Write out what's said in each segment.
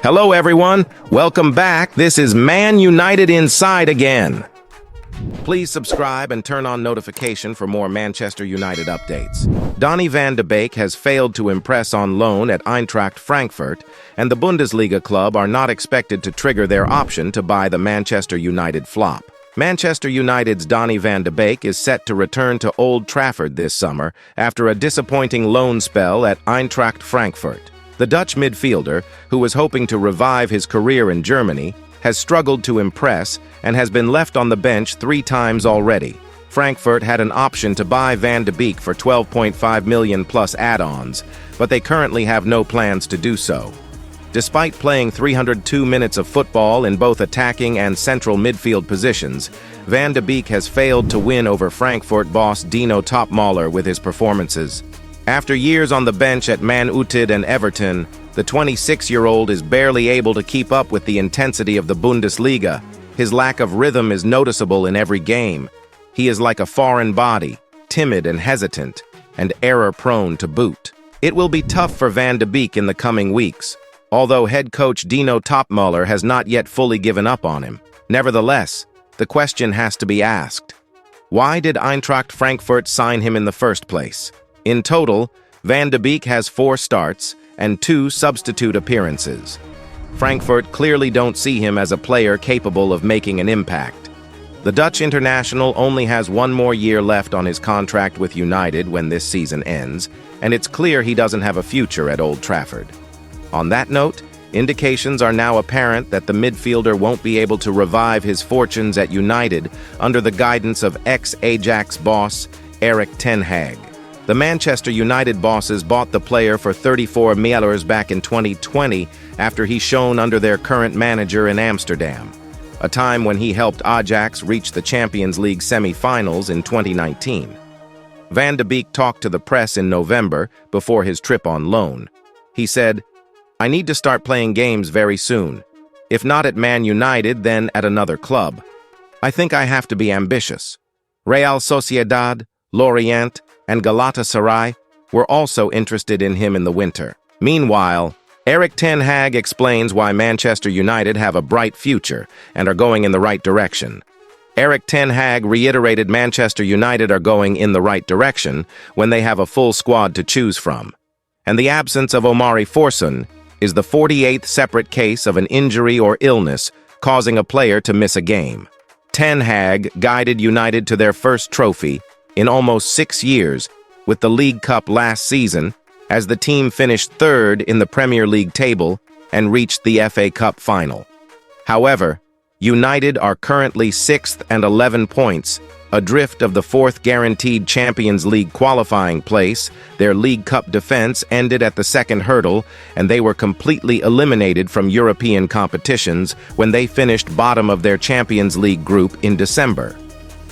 Hello everyone, welcome back. This is Man United Inside again. Please subscribe and turn on notification for more Manchester United updates. Donny van de Beek has failed to impress on loan at Eintracht Frankfurt, and the Bundesliga club are not expected to trigger their option to buy the Manchester United flop. Manchester United's Donny van de Beek is set to return to Old Trafford this summer after a disappointing loan spell at Eintracht Frankfurt. The Dutch midfielder, who was hoping to revive his career in Germany, has struggled to impress and has been left on the bench 3 times already. Frankfurt had an option to buy Van de Beek for $12.5 million plus add-ons, but they currently have no plans to do so. Despite playing 302 minutes of football in both attacking and central midfield positions, Van de Beek has failed to win over Frankfurt boss Dino Topmøller with his performances. After years on the bench at Man UTD and Everton, the 26-year-old is barely able to keep up with the intensity of the Bundesliga. His lack of rhythm is noticeable in every game. He is like a foreign body, timid and hesitant, and error-prone to boot. It will be tough for Van de Beek in the coming weeks, although head coach Dino Topmøller has not yet fully given up on him. Nevertheless, the question has to be asked: why did Eintracht Frankfurt sign him in the first place? In total, Van de Beek has 4 starts and 2 substitute appearances. Frankfurt clearly don't see him as a player capable of making an impact. The Dutch international only has 1 more year left on his contract with United when this season ends, and it's clear he doesn't have a future at Old Trafford. On that note, indications are now apparent that the midfielder won't be able to revive his fortunes at United under the guidance of ex-Ajax boss Erik ten Hag. The Manchester United bosses bought the player for 34 million back in 2020 after he shone under their current manager in Amsterdam, a time when he helped Ajax reach the Champions League semi-finals in 2019. Van de Beek talked to the press in November before his trip on loan. He said, "I need to start playing games very soon. If not at Man United, then at another club. I think I have to be ambitious." Real Sociedad, Lorient, and Galatasaray were also interested in him in the winter. Meanwhile, Erik ten Hag explains why Manchester United have a bright future and are going in the right direction. Erik ten Hag reiterated Manchester United are going in the right direction when they have a full squad to choose from. And the absence of Omari Forson is the 48th separate case of an injury or illness causing a player to miss a game. Ten Hag guided United to their first trophy in almost 6 years with the League Cup last season, as the team finished 3rd in the Premier League table and reached the FA Cup final. However, United are currently 6th and 11 points, adrift of the 4th guaranteed Champions League qualifying place. Their League Cup defense ended at the 2nd hurdle, and they were completely eliminated from European competitions when they finished bottom of their Champions League group in December.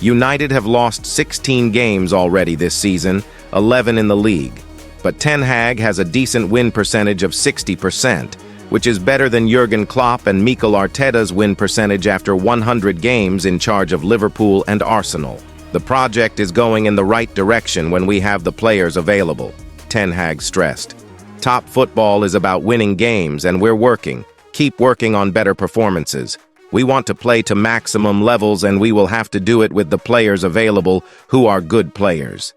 United have lost 16 games already this season, 11 in the league. But Ten Hag has a decent win percentage of 60%, which is better than Jurgen Klopp and Mikel Arteta's win percentage after 100 games in charge of Liverpool and Arsenal. The project is going in the right direction when we have the players available, Ten Hag stressed. Top football is about winning games, and we're working. Keep working on better performances. We want to play to maximum levels, and we will have to do it with the players available who are good players.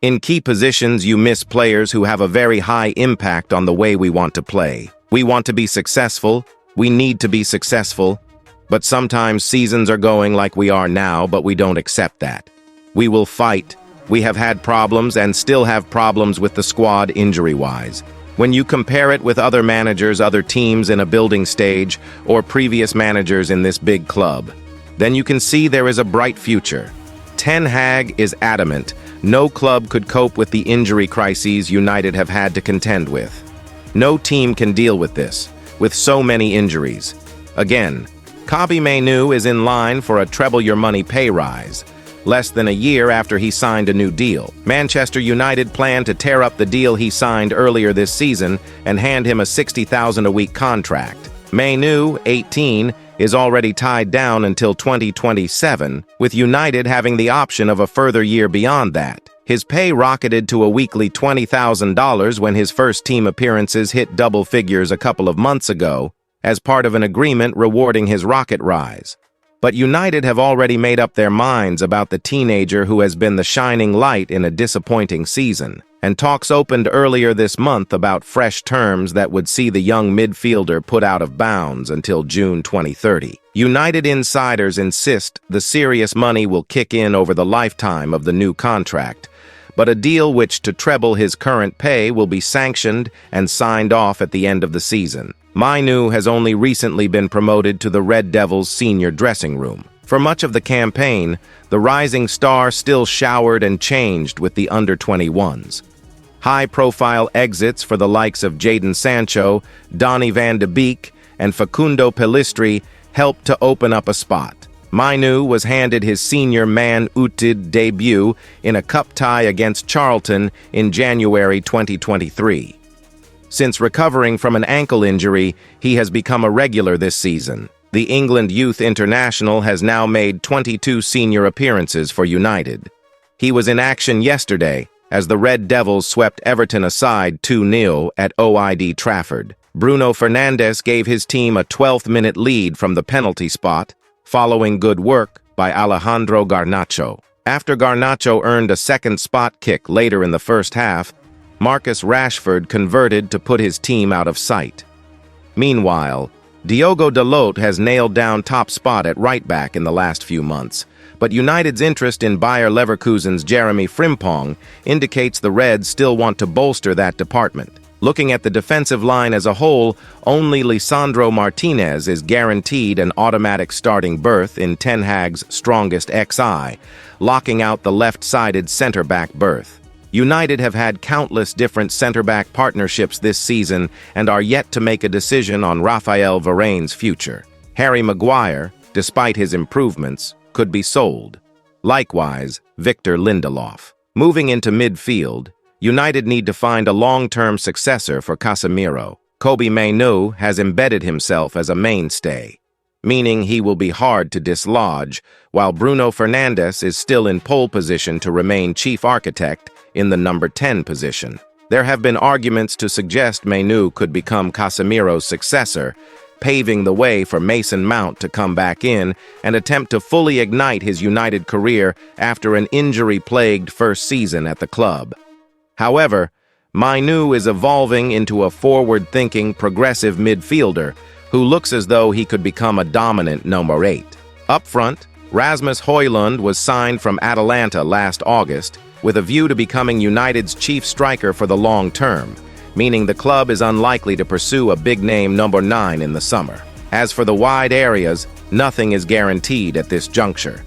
In key positions, you miss players who have a very high impact on the way we want to play. We want to be successful. We need to be successful. But sometimes seasons are going like we are now, but we don't accept that. We will fight. We have had problems and still have problems with the squad injury-wise. When you compare it with other managers, other teams in a building stage, or previous managers in this big club, then you can see there is a bright future. Ten Hag is adamant. No club could cope with the injury crises United have had to contend with. No team can deal with this, with so many injuries. Again, Kobbie Mainoo is in line for a treble-your-money pay rise, less than a year after he signed a new deal. Manchester United plan to tear up the deal he signed earlier this season and hand him a $60,000 a week contract. Mainoo, 18, is already tied down until 2027, with United having the option of a further year beyond that. His pay rocketed to a weekly $20,000 when his first team appearances hit double figures a couple of months ago, as part of an agreement rewarding his rocket rise. But United have already made up their minds about the teenager who has been the shining light in a disappointing season, and talks opened earlier this month about fresh terms that would see the young midfielder put out of bounds until June 2030. United insiders insist the serious money will kick in over the lifetime of the new contract, but a deal which to treble his current pay will be sanctioned and signed off at the end of the season. Mainu has only recently been promoted to the Red Devils' senior dressing room. For much of the campaign, the rising star still showered and changed with the under-21s. High-profile exits for the likes of Jadon Sancho, Donny van de Beek, and Facundo Pellistri helped to open up a spot. Mainu was handed his senior Man UTD debut in a cup tie against Charlton in January 2023. Since recovering from an ankle injury, he has become a regular this season. The England youth international has now made 22 senior appearances for United. He was in action yesterday as the Red Devils swept Everton aside 2-0 at OID Trafford. Bruno Fernandes gave his team a 12th-minute lead from the penalty spot, following good work by Alejandro Garnacho. After Garnacho earned a second spot kick later in the first half, Marcus Rashford converted to put his team out of sight. Meanwhile, Diogo Dalot has nailed down top spot at right-back in the last few months, but United's interest in Bayer Leverkusen's Jeremy Frimpong indicates the Reds still want to bolster that department. Looking at the defensive line as a whole, only Lisandro Martinez is guaranteed an automatic starting berth in Ten Hag's strongest XI, locking out the left-sided center-back berth. United have had countless different center-back partnerships this season and are yet to make a decision on Raphael Varane's future. Harry Maguire, despite his improvements, could be sold. Likewise, Victor Lindelof. Moving into midfield, United need to find a long-term successor for Casemiro. Kobbie Mainoo has embedded himself as a mainstay, meaning he will be hard to dislodge, while Bruno Fernandes is still in pole position to remain chief architect in the number 10 position. There have been arguments to suggest Mainoo could become Casemiro's successor, paving the way for Mason Mount to come back in and attempt to fully ignite his United career after an injury-plagued first season at the club. However, Mainoo is evolving into a forward-thinking, progressive midfielder who looks as though he could become a dominant number 8. Up front, Rasmus Højlund was signed from Atalanta last August with a view to becoming United's chief striker for the long term, meaning the club is unlikely to pursue a big-name number 9 in the summer. As for the wide areas, nothing is guaranteed at this juncture.